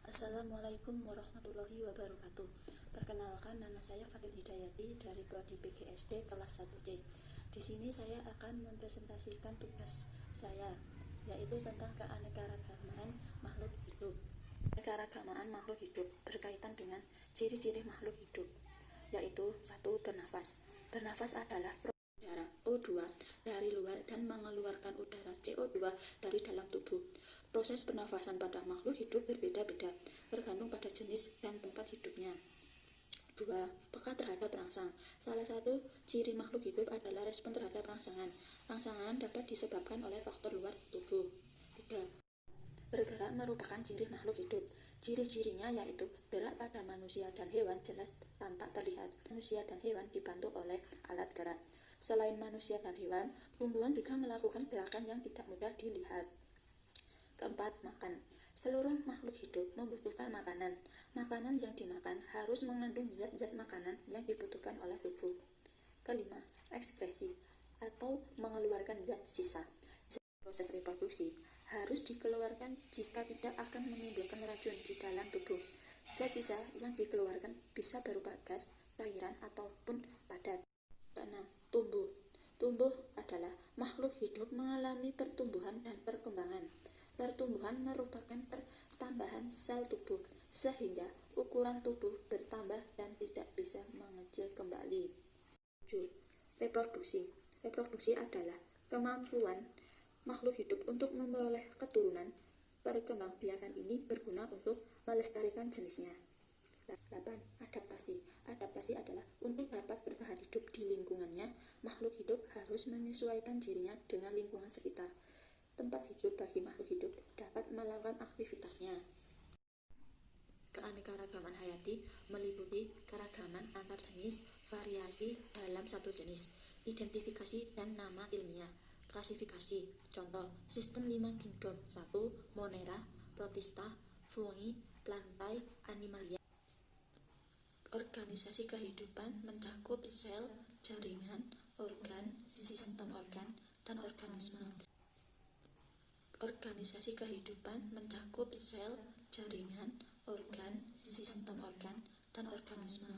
Assalamualaikum warahmatullahi wabarakatuh. Perkenalkan, nama saya Fatin Hidayati dari Prodi PGSD kelas 1C. Di sini saya akan mempresentasikan tugas saya, yaitu tentang keanekaragaman makhluk hidup. Keanekaragaman makhluk hidup berkaitan dengan ciri-ciri makhluk hidup, yaitu 1. Bernafas. Bernafas adalah udara O2 dari luar dan mengeluarkan udara CO2 dari dalam tubuh. Proses pernafasan pada makhluk hidup berbeda-beda, tergantung pada jenis dan tempat hidupnya. 2. Peka terhadap rangsang. Salah satu ciri makhluk hidup adalah respon terhadap rangsangan. Rangsangan dapat disebabkan oleh faktor luar tubuh. 3. Bergerak merupakan ciri makhluk hidup. Ciri-cirinya yaitu gerak pada manusia dan hewan jelas tampak terlihat. Manusia dan hewan dibantu oleh alat gerak. Selain manusia dan hewan, tumbuhan juga melakukan gerakan yang tidak mudah dilihat. 4. Makan. Seluruh makhluk hidup membutuhkan makanan. Makanan yang dimakan harus mengandung zat-zat makanan yang dibutuhkan oleh tubuh. 5. Ekskresi atau mengeluarkan zat sisa. Proses reproduksi harus dikeluarkan jika tidak akan menimbulkan racun di dalam tubuh. Zat sisa yang dikeluarkan bisa berupa gas, cairan, ataupun padat. 6. Tumbuh. Tumbuh adalah makhluk hidup mengalami pertumbuhan dan perkembangan. Pertumbuhan merupakan pertambahan sel tubuh, sehingga ukuran tubuh bertambah dan tidak bisa mengecil kembali. 7. Reproduksi. Reproduksi adalah kemampuan makhluk hidup untuk memperoleh keturunan. Perkembangbiakan ini berguna untuk melestarikan jenisnya. 8. Adaptasi. Adaptasi adalah untuk dapat bertahan hidup di lingkungannya, makhluk hidup harus menyesuaikan dirinya dengan lingkungan sekitar. Tempat hidup bagi makhluk hidup dapat melakukan aktivitasnya. Keanekaragaman hayati meliputi keragaman antar jenis, variasi dalam satu jenis, identifikasi dan nama ilmiah, klasifikasi. Contoh, sistem 5 kingdom. 1. Monera, Protista, Fungi, Plantae, Animalia. Organisasi kehidupan mencakup sel, jaringan, organ, sistem organ, dan organisme. Organisasi kehidupan mencakup sel, jaringan, organ, sistem organ, dan organisme.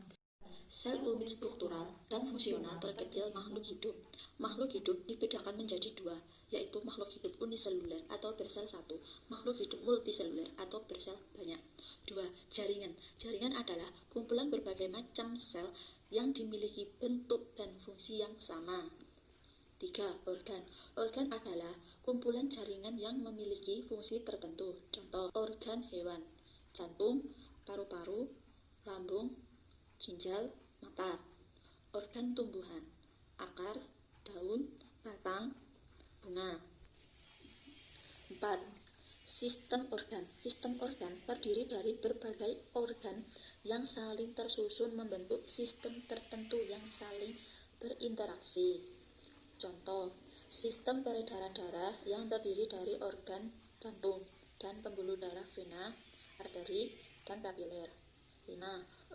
Sel unit struktural dan fungsional terkecil makhluk hidup. Makhluk hidup dibedakan menjadi 2, yaitu makhluk hidup uniseluler atau bersel 1, makhluk hidup multiseluler atau bersel banyak. 2. Jaringan. Jaringan adalah kumpulan berbagai macam sel yang dimiliki bentuk dan fungsi yang sama. 3. Organ. Organ adalah kumpulan jaringan yang memiliki fungsi tertentu. Contoh, organ hewan: jantung, paru-paru, lambung, ginjal, mata. Organ tumbuhan: akar, daun, batang, bunga. 4. Sistem organ. Sistem organ terdiri dari berbagai organ yang saling tersusun membentuk sistem tertentu yang saling berinteraksi. Contoh, sistem peredaran darah yang terdiri dari organ jantung dan pembuluh darah, vena, arteri, dan kapiler. 5.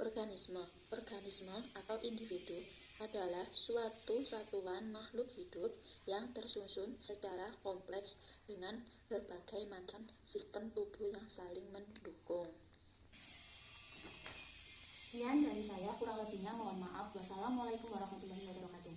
Organisme. Organisme atau individu adalah suatu satuan makhluk hidup yang tersusun secara kompleks dengan berbagai macam sistem tubuh yang saling mendukung. Sekian dari saya, kurang lebihnya mohon maaf. Wassalamualaikum warahmatullahi wabarakatuh.